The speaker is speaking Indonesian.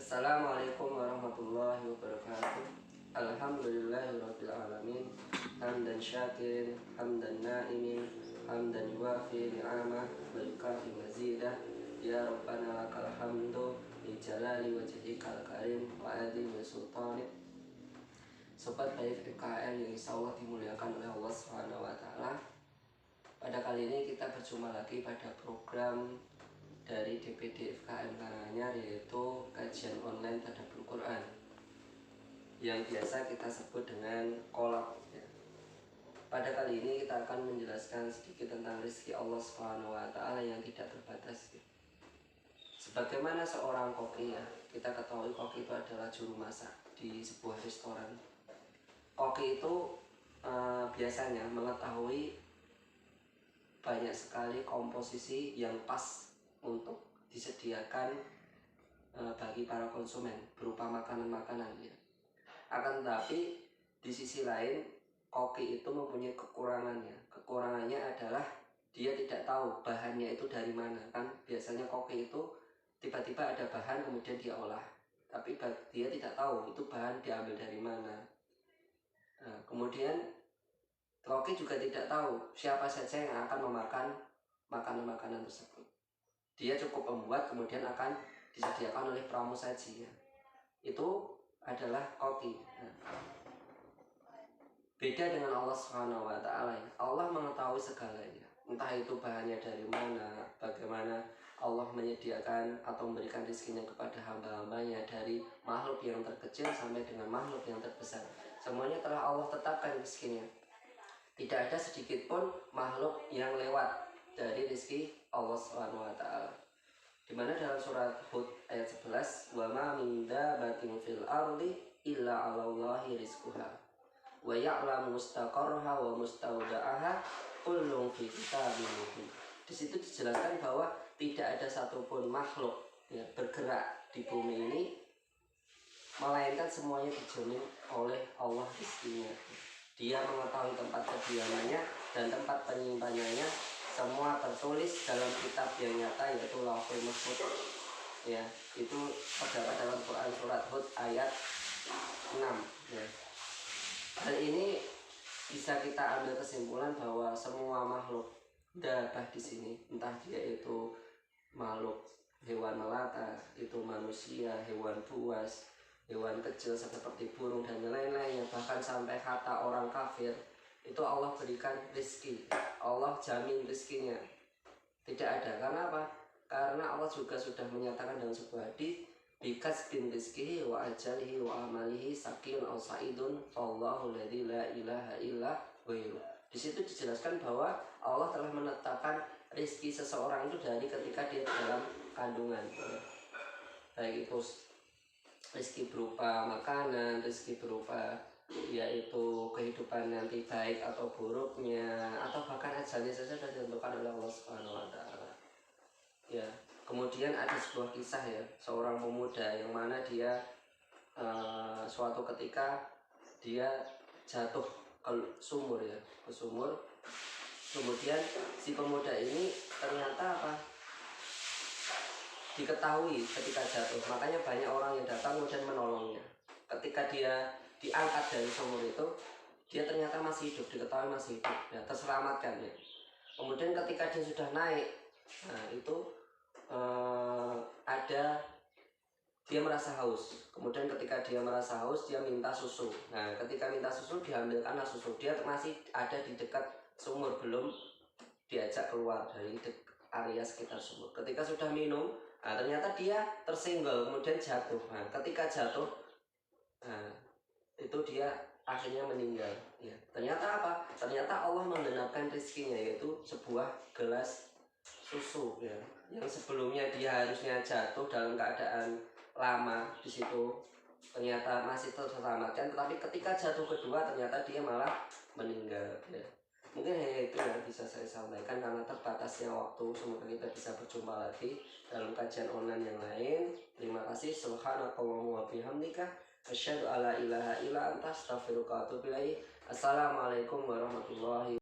Assalamualaikum warahmatullahi wabarakatuh. Alhamdulillahirabbil alamin. Hamdan syakirin, hamdan na'imin, hamdan yuwafi ni'amah wa yukafi mazidah. Ya Rabbana lakal hamdu li jalali wajhikal karim wa azimi sultanik. Sobat baik FKM yang insyaallah dimuliakan oleh Allah Subhanahu wa taala. Pada kali ini kita berjumpa lagi pada program dari DPD FKM Karanganyar, yaitu kajian online Tadabbur Quran yang biasa kita sebut dengan kolab ya. Pada kali ini kita akan menjelaskan sedikit tentang rezeki Allah Subhanahu wa taala yang tidak terbatas ya. Sebagaimana seorang koki ya, kita ketahui koki itu adalah juru masak di sebuah restoran. Koki itu biasanya mengetahui banyak sekali komposisi yang pas untuk disediakan bagi para konsumen berupa makanan-makanan ya. Akan tetapi di sisi lain koki itu mempunyai kekurangannya. Kekurangannya adalah dia tidak tahu bahannya itu dari mana. Kan biasanya koki itu tiba-tiba ada bahan kemudian dia olah, tapi dia tidak tahu itu bahan diambil dari mana. Nah, kemudian koki juga tidak tahu siapa saja yang akan memakan makanan-makanan tersebut. Dia cukup membuat kemudian akan disediakan oleh pramusaji ya. Itu adalah koki. Beda dengan Allah Subhanahu wa taala. Allah mengetahui segalanya. Entah itu bahannya dari mana, bagaimana Allah menyediakan atau memberikan rezekinya kepada hamba-hambanya, dari makhluk yang terkecil sampai dengan makhluk yang terbesar. Semuanya telah Allah tetapkan rezekinya. Tidak ada sedikit pun makhluk yang lewat dari rezeki Allah Subhanahu wa taala. Di mana dalam surat Hud ayat 11, wa ma min dabbatin fil ardi illa 'alallahi rizquha wa ya'lamu mustaqarraha wa mustawda'aha kullun fi kitabim mubin. Di situ dijelaskan bahwa tidak ada satupun makhluk ya, bergerak di bumi ini melainkan semuanya dijamin oleh Allah rezekinya. Dia mengetahui tempat kediamannya dan tempat penyimpanannya, semua tertulis dalam kitab yang nyata, yaitu Lauhul Mahfuz ya. Itu terdapat dalam Quran surat Hud ayat 6 ya. Hal ini bisa kita ambil kesimpulan bahwa semua makhluk dabbah di sini, entah dia itu makhluk hewan melata, itu manusia, hewan buas, hewan kecil seperti burung dan lain-lainnya, bahkan sampai kata orang kafir, itu Allah berikan rezeki, Allah jamin rezekinya. Tidak ada, karena apa? Karena Allah juga sudah menyatakan dalam sebuah hadis, bikas bin rizkihi wa ajalihi wa amalihi sakin aw sa'idun fallahu alladzi la ilaha illa ghairuh. Di situ dijelaskan bahwa Allah telah menetapkan rezeki seseorang itu dari ketika dia dalam kandungan ya. Baik itu rezeki berupa makanan, rezeki berupa yaitu kehidupan nanti baik atau buruknya, atau bahkan ajalnya saja sudah ditentukan oleh Allah Subhanahu wa taala. Ya, kemudian ada sebuah kisah ya, seorang pemuda yang mana dia suatu ketika dia jatuh ke sumur ya, ke sumur. Kemudian si pemuda ini ternyata apa? Diketahui ketika jatuh, makanya banyak orang yang datang kemudian menolongnya. Ketika dia diangkat dari sumur itu, dia ternyata masih hidup, diketahui masih hidup ya, terselamatkan ya. Kemudian ketika dia sudah naik, nah itu ada dia merasa haus. Kemudian ketika dia merasa haus, dia minta susu. Nah ketika minta susu, diambilkanlah susu. Dia masih ada di dekat sumur, belum diajak keluar dari area sekitar sumur. Ketika sudah minum, nah ternyata dia tersenggol, kemudian jatuh. Nah ketika jatuh, nah itu dia akhirnya meninggal ya. Ternyata apa? Ternyata Allah menggenapkan rezekinya, yaitu sebuah gelas susu ya, yang sebelumnya dia harusnya jatuh dalam keadaan lama di situ, ternyata masih terselamatkan, tetapi ketika jatuh kedua ternyata dia malah meninggal ya. Mungkin hanya itu yang bisa saya sampaikan karena terbatasnya waktu. Semoga kita bisa berjumpa lagi dalam kajian online yang lain. Terima kasih. Subhanakallahumma wa bihamdika asyhadu alla ilaha illa anta astaghfiruka wa atubu ilaik. Assalamualaikum warahmatullahi